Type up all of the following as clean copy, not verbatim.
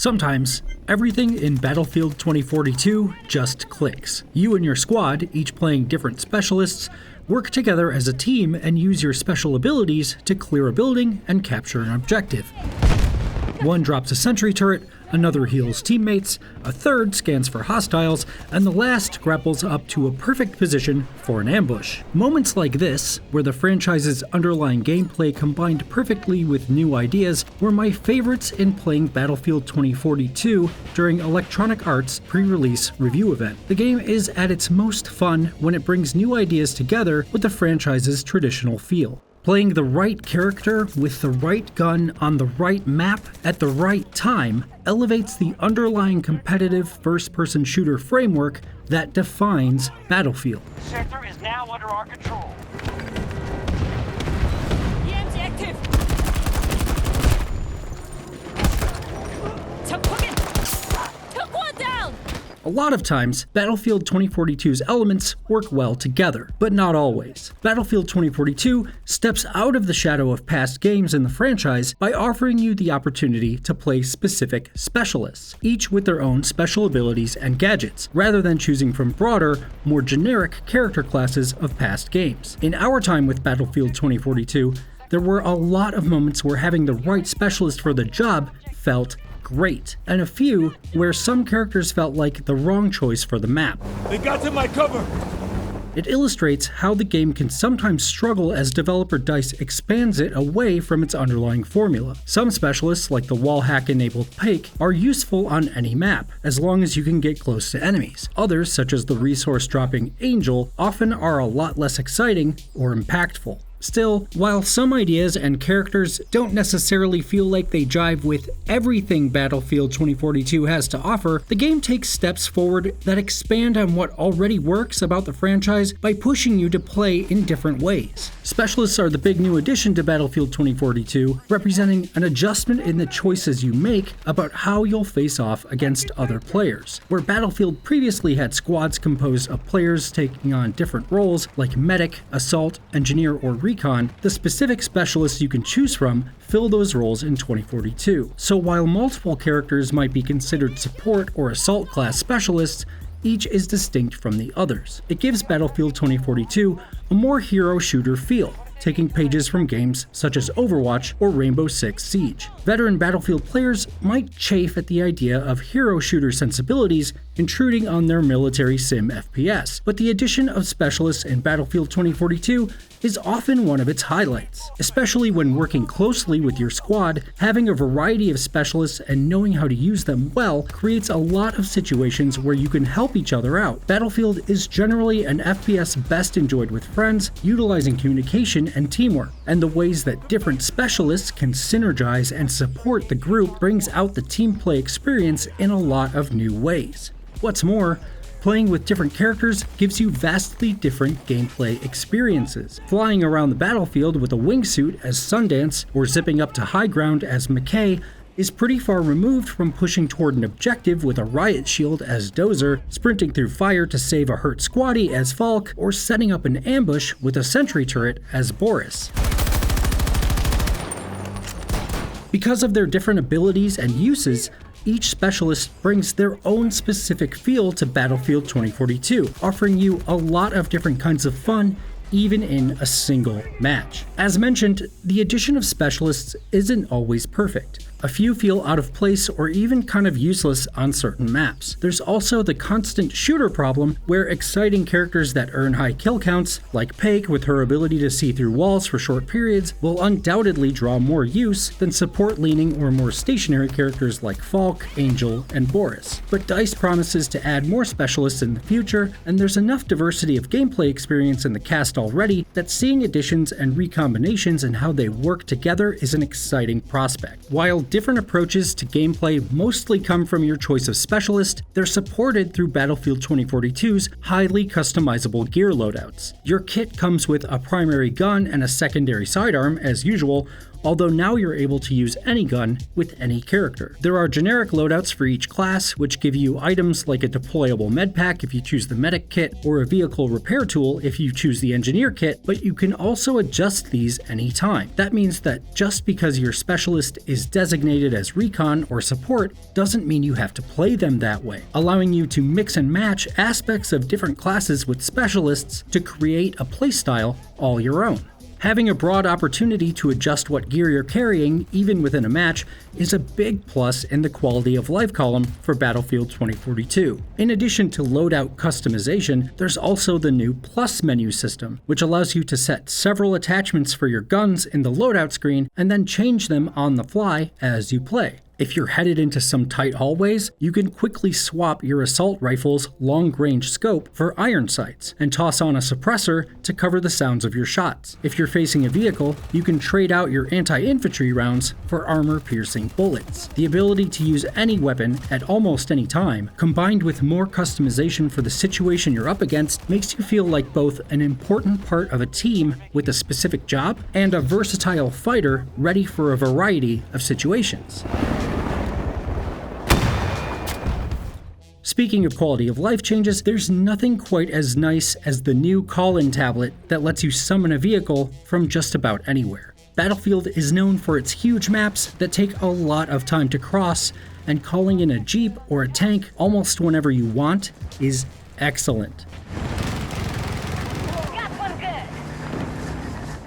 Sometimes, everything in Battlefield 2042 just clicks. You and your squad, each playing different specialists, work together as a team and use your special abilities to clear a building and capture an objective. One drops a sentry turret, another heals teammates, a third scans for hostiles, and the last grapples up to a perfect position for an ambush. Moments like this, where the franchise's underlying gameplay combined perfectly with new ideas, were my favorites in playing Battlefield 2042 during Electronic Arts' pre-release review event. The game is at its most fun when it brings new ideas together with the franchise's traditional feel. Playing the right character with the right gun on the right map at the right time elevates the underlying competitive first-person shooter framework that defines Battlefield. The sector is now under our control. EMG active! Took one down! A lot of times, Battlefield 2042's elements work well together, but not always. Battlefield 2042 steps out of the shadow of past games in the franchise by offering you the opportunity to play specific specialists, each with their own special abilities and gadgets, rather than choosing from broader, more generic character classes of past games. In our time with Battlefield 2042, there were a lot of moments where having the right specialist for the job felt great, and a few where some characters felt like the wrong choice for the map. They got to my cover! It illustrates how the game can sometimes struggle as developer DICE expands it away from its underlying formula. Some specialists, like the wall hack-enabled Pake, are useful on any map, as long as you can get close to enemies. Others, such as the resource-dropping Angel, often are a lot less exciting or impactful. Still, while some ideas and characters don't necessarily feel like they jive with everything Battlefield 2042 has to offer, the game takes steps forward that expand on what already works about the franchise by pushing you to play in different ways. Specialists are the big new addition to Battlefield 2042, representing an adjustment in the choices you make about how you'll face off against other players. Where Battlefield previously had squads composed of players taking on different roles like medic, assault, engineer, or recon, the specific specialists you can choose from fill those roles in 2042. So while multiple characters might be considered support or assault class specialists, each is distinct from the others. It gives Battlefield 2042 a more hero shooter feel, taking pages from games such as Overwatch or Rainbow Six Siege. Veteran Battlefield players might chafe at the idea of hero shooter sensibilities intruding on their military sim FPS, but the addition of specialists in Battlefield 2042 is often one of its highlights. Especially when working closely with your squad, having a variety of specialists and knowing how to use them well creates a lot of situations where you can help each other out. Battlefield is generally an FPS best enjoyed with friends, utilizing communication and teamwork, and the ways that different specialists can synergize and support the group brings out the team play experience in a lot of new ways. What's more, playing with different characters gives you vastly different gameplay experiences. Flying around the battlefield with a wingsuit as Sundance or zipping up to high ground as Mackay is pretty far removed from pushing toward an objective with a riot shield as Dozer, sprinting through fire to save a hurt squaddie as Falk, or setting up an ambush with a sentry turret as Boris. Because of their different abilities and uses, each specialist brings their own specific feel to Battlefield 2042, offering you a lot of different kinds of fun, even in a single match. As mentioned, the addition of specialists isn't always perfect. A few feel out of place or even kind of useless on certain maps. There's also the constant shooter problem, where exciting characters that earn high kill counts, like Pake with her ability to see through walls for short periods, will undoubtedly draw more use than support-leaning or more stationary characters like Falk, Angel, and Boris. But DICE promises to add more specialists in the future, and there's enough diversity of gameplay experience in the cast already that seeing additions and recombinations and how they work together is an exciting prospect. While different approaches to gameplay mostly come from your choice of specialist, they're supported through Battlefield 2042's highly customizable gear loadouts. Your kit comes with a primary gun and a secondary sidearm, as usual, although now you're able to use any gun with any character. There are generic loadouts for each class, which give you items like a deployable med pack if you choose the medic kit, or a vehicle repair tool if you choose the engineer kit, but you can also adjust these anytime. That means that just because your specialist is designated as recon or support doesn't mean you have to play them that way, allowing you to mix and match aspects of different classes with specialists to create a playstyle all your own. Having a broad opportunity to adjust what gear you're carrying, even within a match, is a big plus in the quality of life column for Battlefield 2042. In addition to loadout customization, there's also the new Plus menu system, which allows you to set several attachments for your guns in the loadout screen and then change them on the fly as you play. If you're headed into some tight hallways, you can quickly swap your assault rifle's long-range scope for iron sights and toss on a suppressor to cover the sounds of your shots. If you're facing a vehicle, you can trade out your anti-infantry rounds for armor-piercing bullets. The ability to use any weapon at almost any time, combined with more customization for the situation you're up against, makes you feel like both an important part of a team with a specific job and a versatile fighter ready for a variety of situations. Speaking of quality of life changes, there's nothing quite as nice as the new call-in tablet that lets you summon a vehicle from just about anywhere. Battlefield is known for its huge maps that take a lot of time to cross, and calling in a jeep or a tank almost whenever you want is excellent.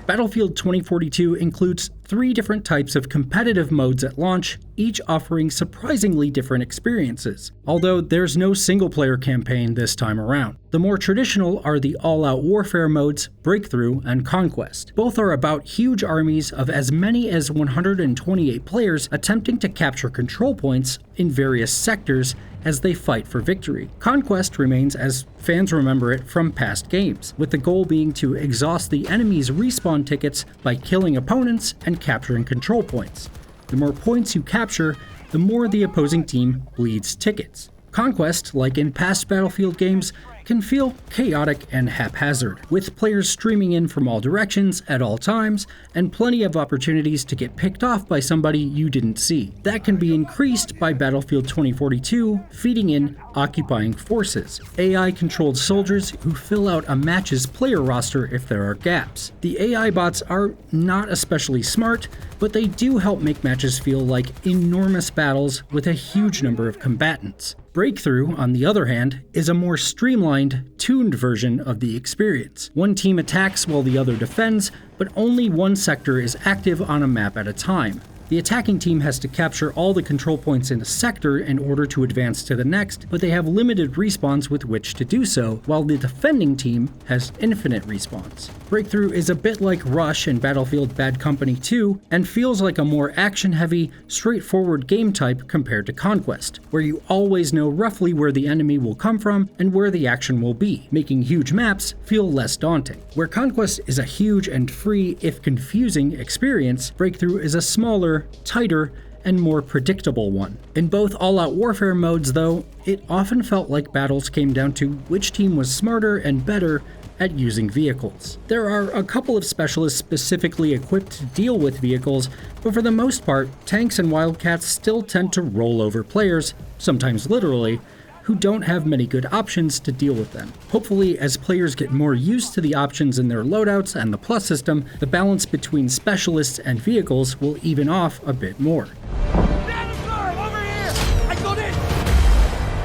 Battlefield 2042 includes 3 different types of competitive modes at launch, each offering surprisingly different experiences, although there's no single-player campaign this time around. The more traditional are the all-out warfare modes, Breakthrough and Conquest. Both are about huge armies of as many as 128 players attempting to capture control points in various sectors as they fight for victory. Conquest remains as fans remember it from past games, with the goal being to exhaust the enemy's respawn tickets by killing opponents and capturing control points. The more points you capture, the more the opposing team bleeds tickets. Conquest, like in past Battlefield games, can feel chaotic and haphazard, with players streaming in from all directions at all times, and plenty of opportunities to get picked off by somebody you didn't see. That can be increased by Battlefield 2042 feeding in occupying forces, AI-controlled soldiers who fill out a match's player roster if there are gaps. The AI bots are not especially smart, but they do help make matches feel like enormous battles with a huge number of combatants. Breakthrough, on the other hand, is a more streamlined, tuned version of the experience. One team attacks while the other defends, but only one sector is active on a map at a time. The attacking team has to capture all the control points in a sector in order to advance to the next, but they have limited respawns with which to do so, while the defending team has infinite respawns. Breakthrough is a bit like Rush in Battlefield Bad Company 2, and feels like a more action-heavy, straightforward game type compared to Conquest, where you always know roughly where the enemy will come from and where the action will be, making huge maps feel less daunting. Where Conquest is a huge and free, if confusing, experience, Breakthrough is a smaller, tighter, and more predictable one. In both all-out warfare modes, though, it often felt like battles came down to which team was smarter and better at using vehicles. There are a couple of specialists specifically equipped to deal with vehicles, but for the most part, tanks and wildcats still tend to roll over players, sometimes literally, who don't have many good options to deal with them. Hopefully, as players get more used to the options in their loadouts and the plus system, the balance between specialists and vehicles will even off a bit more. Over here! I got it!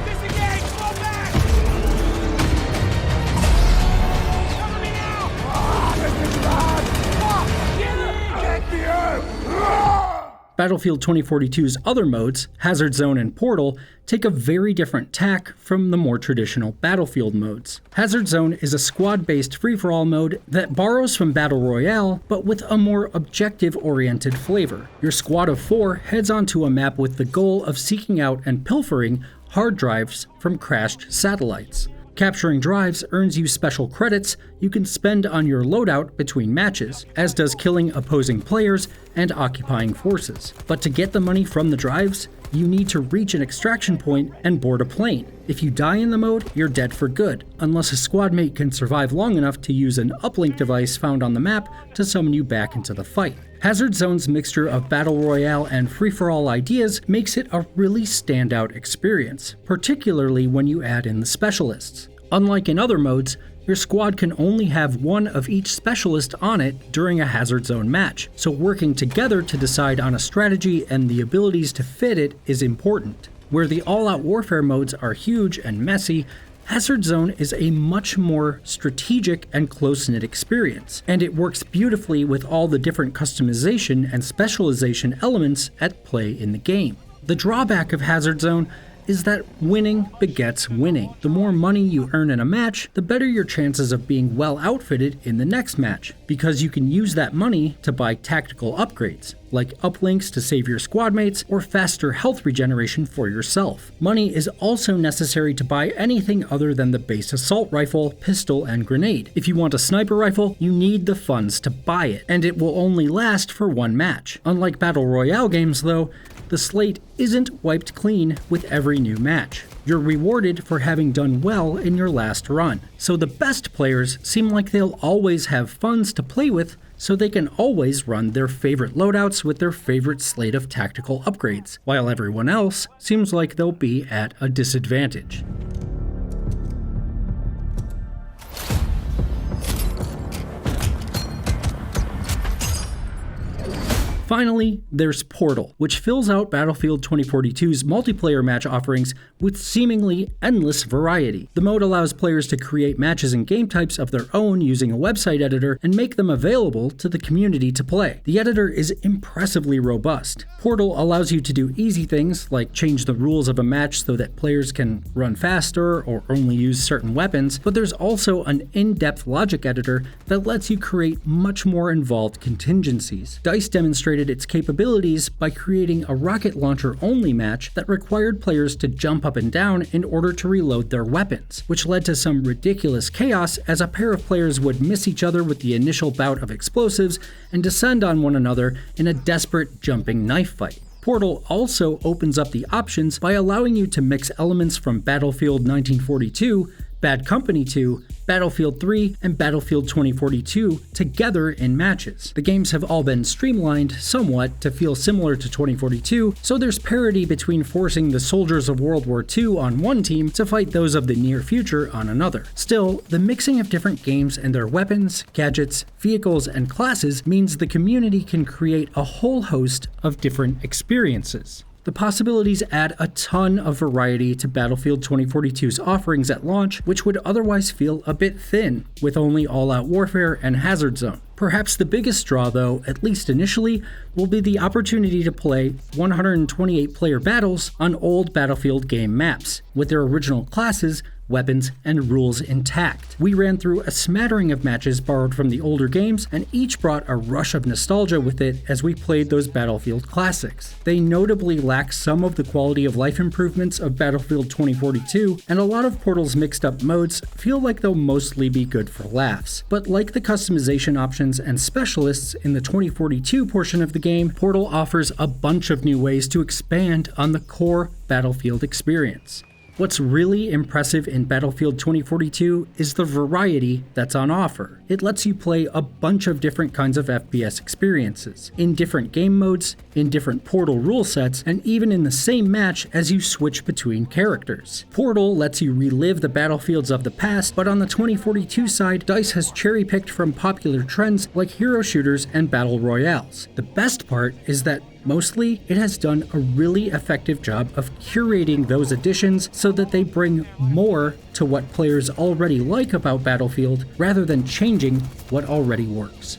Disengage! Fall back! Cover me now! Get me out! Battlefield 2042's other modes, Hazard Zone and Portal, take a very different tack from the more traditional Battlefield modes. Hazard Zone is a squad-based free-for-all mode that borrows from Battle Royale, but with a more objective-oriented flavor. Your squad of 4 heads onto a map with the goal of seeking out and pilfering hard drives from crashed satellites. Capturing drives earns you special credits you can spend on your loadout between matches, as does killing opposing players and occupying forces. But to get the money from the drives, you need to reach an extraction point and board a plane. If you die in the mode, you're dead for good, unless a squad mate can survive long enough to use an uplink device found on the map to summon you back into the fight. Hazard Zone's mixture of battle royale and free-for-all ideas makes it a really standout experience, particularly when you add in the specialists. Unlike in other modes, your squad can only have one of each specialist on it during a Hazard Zone match, so working together to decide on a strategy and the abilities to fit it is important. Where the all-out warfare modes are huge and messy, Hazard Zone is a much more strategic and close-knit experience, and it works beautifully with all the different customization and specialization elements at play in the game. The drawback of Hazard Zone is that winning begets winning. The more money you earn in a match, the better your chances of being well outfitted in the next match, because you can use that money to buy tactical upgrades, like uplinks to save your squad mates or faster health regeneration for yourself. Money is also necessary to buy anything other than the base assault rifle, pistol, and grenade. If you want a sniper rifle, you need the funds to buy it, and it will only last for one match. Unlike Battle Royale games though, the slate isn't wiped clean with every new match. You're rewarded for having done well in your last run. So the best players seem like they'll always have funds to play with, so they can always run their favorite loadouts with their favorite slate of tactical upgrades, while everyone else seems like they'll be at a disadvantage. Finally, there's Portal, which fills out Battlefield 2042's multiplayer match offerings with seemingly endless variety. The mode allows players to create matches and game types of their own using a website editor and make them available to the community to play. The editor is impressively robust. Portal allows you to do easy things like change the rules of a match so that players can run faster or only use certain weapons, but there's also an in-depth logic editor that lets you create much more involved contingencies. DICE demonstrated its capabilities by creating a rocket launcher only match that required players to jump up and down in order to reload their weapons, which led to some ridiculous chaos as a pair of players would miss each other with the initial bout of explosives and descend on one another in a desperate jumping knife fight. Portal also opens up the options by allowing you to mix elements from Battlefield 1942, Bad Company 2, Battlefield 3, and Battlefield 2042 together in matches. The games have all been streamlined somewhat to feel similar to 2042, so there's parity between forcing the soldiers of World War II on one team to fight those of the near future on another. Still, the mixing of different games and their weapons, gadgets, vehicles, and classes means the community can create a whole host of different experiences. The possibilities add a ton of variety to Battlefield 2042's offerings at launch, which would otherwise feel a bit thin with only all-out warfare and Hazard Zone. Perhaps the biggest draw, though, at least initially, will be the opportunity to play 128-player battles on old Battlefield game maps, with their original classes, weapons, and rules intact. We ran through a smattering of matches borrowed from the older games, and each brought a rush of nostalgia with it as we played those Battlefield classics. They notably lack some of the quality of life improvements of Battlefield 2042, and a lot of Portal's mixed up modes feel like they'll mostly be good for laughs. But like the customization options and specialists in the 2042 portion of the game, Portal offers a bunch of new ways to expand on the core Battlefield experience. What's really impressive in Battlefield 2042 is the variety that's on offer. It lets you play a bunch of different kinds of FPS experiences, in different game modes, in different Portal rule sets, and even in the same match as you switch between characters. Portal lets you relive the battlefields of the past, but on the 2042 side, DICE has cherry-picked from popular trends like hero shooters and battle royales. The best part is that mostly, it has done a really effective job of curating those additions so that they bring more to what players already like about Battlefield rather than changing what already works.